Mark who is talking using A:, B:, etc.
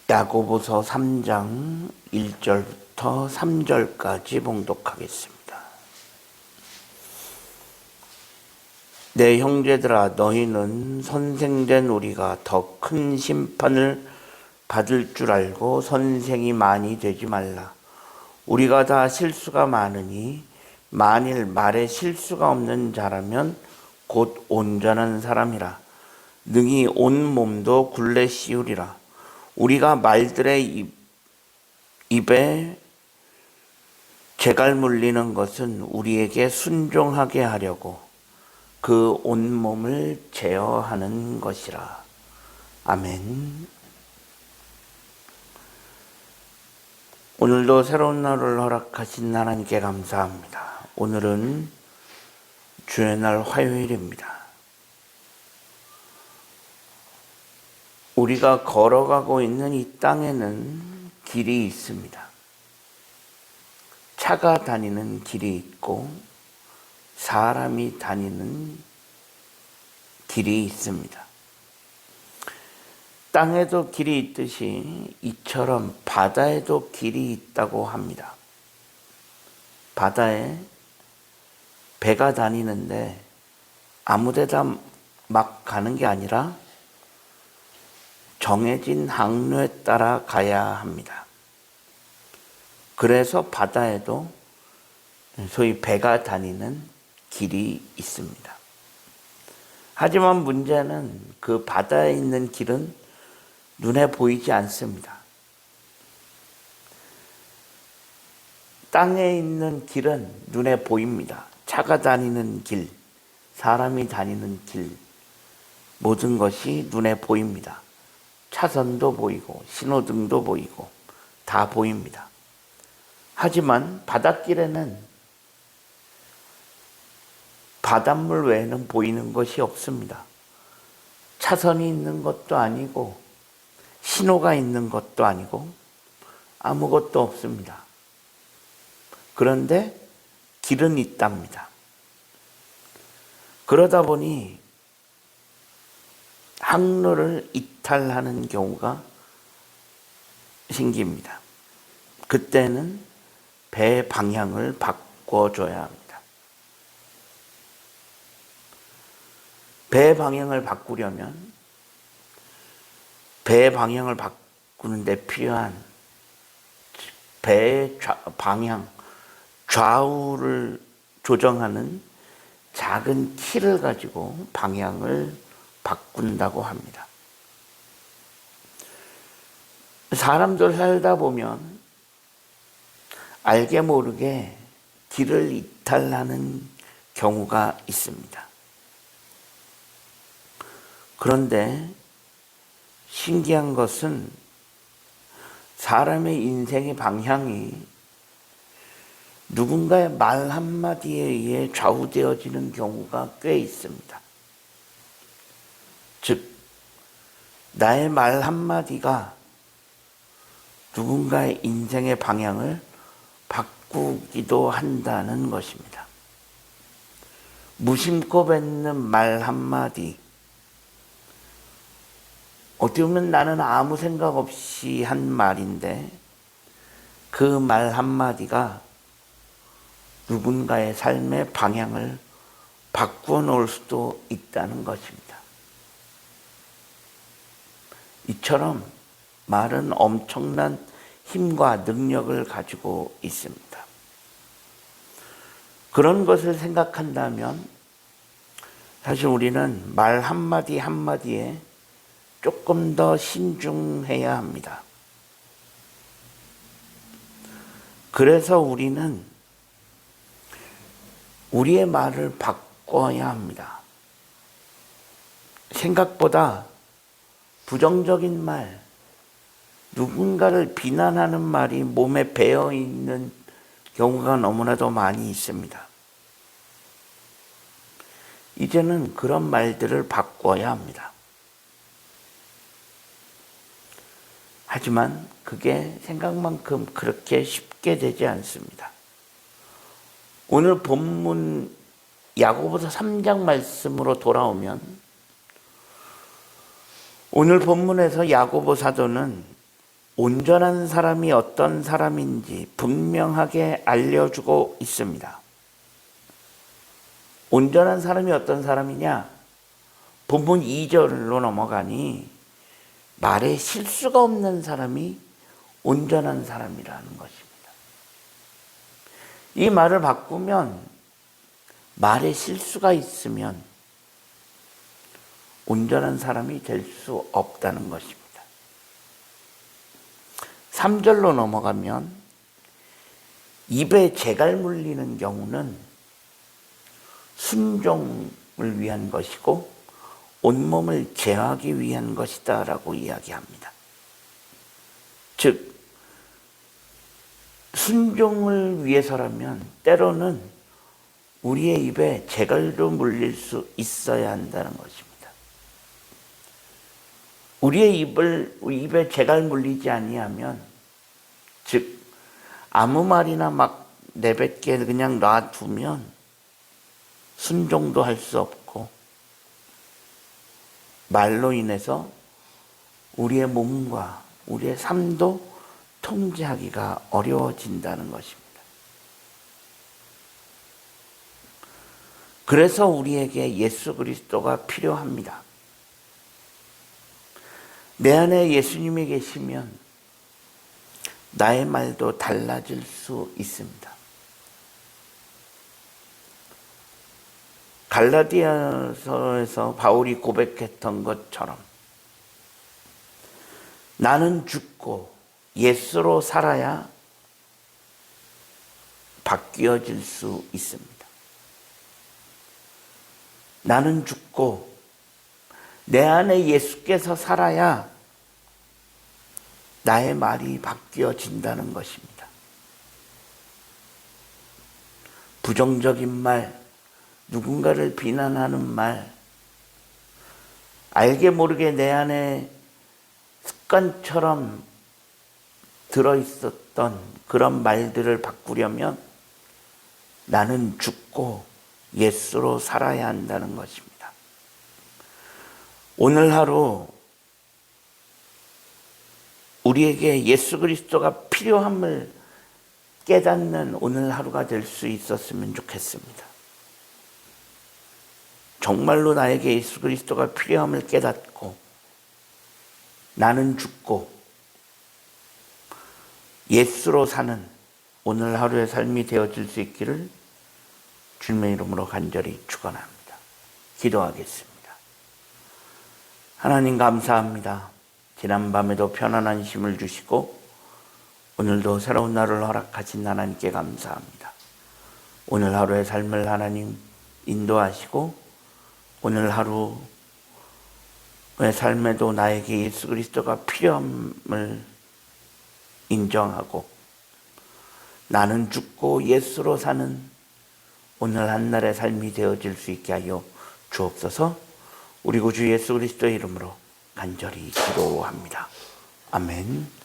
A: 야고보서 3장 1절부터 3절까지 봉독하겠습니다. 내 형제들아, 너희는 선생된 우리가 더 큰 심판을 받을 줄 알고 선생이 많이 되지 말라. 우리가 다 실수가 많으니 만일 말에 실수가 없는 자라면 곧 온전한 사람이라. 능히 온 몸도 굴레 씌우리라. 우리가 말들의 입에 재갈 물리는 것은 우리에게 순종하게 하려고 그 온몸을 제어하는 것이라. 아멘. 오늘도 새로운 날을 허락하신 하나님께 감사합니다. 오늘은 주의 날 화요일입니다. 우리가 걸어가고 있는 이 땅에는 길이 있습니다. 차가 다니는 길이 있고 사람이 다니는 길이 있습니다. 땅에도 길이 있듯이 이처럼 바다에도 길이 있다고 합니다. 바다에 배가 다니는데 아무 데다 막 가는 게 아니라 정해진 항로에 따라 가야 합니다. 그래서 바다에도 소위 배가 다니는 길이 있습니다. 하지만 문제는 그 바다에 있는 길은 눈에 보이지 않습니다. 땅에 있는 길은 눈에 보입니다. 차가 다니는 길, 사람이 다니는 길, 모든 것이 눈에 보입니다. 차선도 보이고 신호등도 보이고 다 보입니다. 하지만 바닷길에는 바닷물 외에는 보이는 것이 없습니다. 차선이 있는 것도 아니고 신호가 있는 것도 아니고 아무것도 없습니다. 그런데 길은 있답니다. 그러다 보니 항로를 이탈하는 경우가 생깁니다. 그때는 배 방향을 바꿔줘야 합니다. 배 방향을 바꾸려면 배 방향을 바꾸는데 필요한 배의 방향, 좌우를 조정하는 작은 키를 가지고 방향을 바꾼다고 합니다. 사람들 살다 보면 알게 모르게 길을 이탈하는 경우가 있습니다. 그런데 신기한 것은 사람의 인생의 방향이 누군가의 말 한마디에 의해 좌우되어지는 경우가 꽤 있습니다. 즉, 나의 말 한마디가 누군가의 인생의 방향을 바꾸기도 한다는 것입니다. 무심코 뱉는 말 한마디, 어떻게 보면 나는 아무 생각 없이 한 말인데 그 말 한마디가 누군가의 삶의 방향을 바꾸어 놓을 수도 있다는 것입니다. 이처럼 말은 엄청난 힘과 능력을 가지고 있습니다. 그런 것을 생각한다면 사실 우리는 말 한마디 한마디에 조금 더 신중해야 합니다. 그래서 우리는 우리의 말을 바꿔야 합니다. 생각보다 부정적인 말, 누군가를 비난하는 말이 몸에 배어 있는 경우가 너무나도 많이 있습니다. 이제는 그런 말들을 바꿔야 합니다. 하지만 그게 생각만큼 그렇게 쉽게 되지 않습니다. 오늘 본문 야고보서 3장 말씀으로 돌아오면 오늘 본문에서 야고보 사도는 온전한 사람이 어떤 사람인지 분명하게 알려주고 있습니다. 온전한 사람이 어떤 사람이냐? 본문 2절로 넘어가니 말에 실수가 없는 사람이 온전한 사람이라는 것입니다. 이 말을 바꾸면 말에 실수가 있으면 온전한 사람이 될 수 없다는 것입니다. 3절로 넘어가면 입에 재갈 물리는 경우는 순종을 위한 것이고 온몸을 제어하기 위한 것이다 라고 이야기합니다. 즉 순종을 위해서라면 때로는 우리의 입에 재갈도 물릴 수 있어야 한다는 것입니다. 우리의 입에 재갈 물리지 아니하면, 즉 아무 말이나 막 내뱉게 그냥 놔두면 순종도 할 수 없고 말로 인해서 우리의 몸과 우리의 삶도 통제하기가 어려워진다는 것입니다. 그래서 우리에게 예수 그리스도가 필요합니다. 내 안에 예수님이 계시면 나의 말도 달라질 수 있습니다. 갈라디아서에서 바울이 고백했던 것처럼 나는 죽고 예수로 살아야 바뀌어질 수 있습니다. 나는 죽고 내 안에 예수께서 살아야 나의 말이 바뀌어진다는 것입니다. 부정적인 말, 누군가를 비난하는 말, 알게 모르게 내 안에 습관처럼 들어있었던 그런 말들을 바꾸려면 나는 죽고 예수로 살아야 한다는 것입니다. 오늘 하루 우리에게 예수 그리스도가 필요함을 깨닫는 오늘 하루가 될 수 있었으면 좋겠습니다. 정말로 나에게 예수 그리스도가 필요함을 깨닫고 나는 죽고 예수로 사는 오늘 하루의 삶이 되어질 수 있기를 주님의 이름으로 간절히 축원합니다. 기도하겠습니다. 하나님 감사합니다. 지난밤에도 편안한 힘을 주시고 오늘도 새로운 날을 허락하신 하나님께 감사합니다. 오늘 하루의 삶을 하나님 인도하시고 오늘 하루의 삶에도 나에게 예수 그리스도가 필요함을 인정하고 나는 죽고 예수로 사는 오늘 한날의 삶이 되어질 수 있게 하여 주옵소서. 우리 구주 예수 그리스도의 이름으로 간절히 기도합니다. 아멘.